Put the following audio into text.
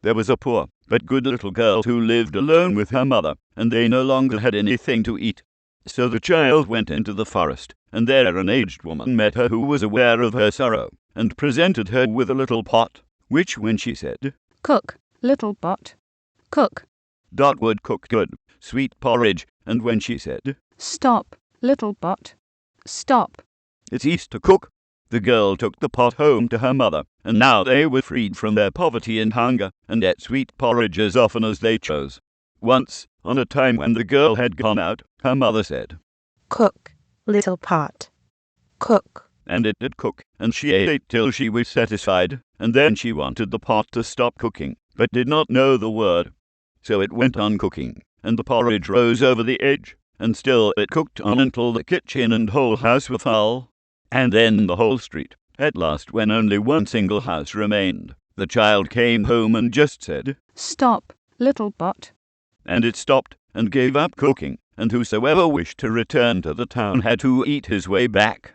there was a poor but good little girl who lived alone with her mother, and they no longer had anything to eat. So the child went into the forest, and there an aged woman met her who was aware of her sorrow, and presented her with a little pot, which when she said, "Cook, little pot, cook," Dot would cook good, sweet porridge, and when she said, "Stop, little pot, stop," "It ceased to cook." The girl took the pot home to her mother, and now they were freed from their poverty and hunger, and ate sweet porridge as often as they chose. Once, on a time when the girl had gone out, her mother said, "Cook, little pot, cook." And it did cook, and she ate till she was satisfied, and then she wanted the pot to stop cooking, but did not know the word. So it went on cooking, and the porridge rose over the edge, and still it cooked on until the kitchen and whole house were full, and then the whole street. At last, when only one single house remained, the child came home and just said, "Stop, little pot." And it stopped and gave up cooking, and whosoever wished to return to the town had to eat his way back.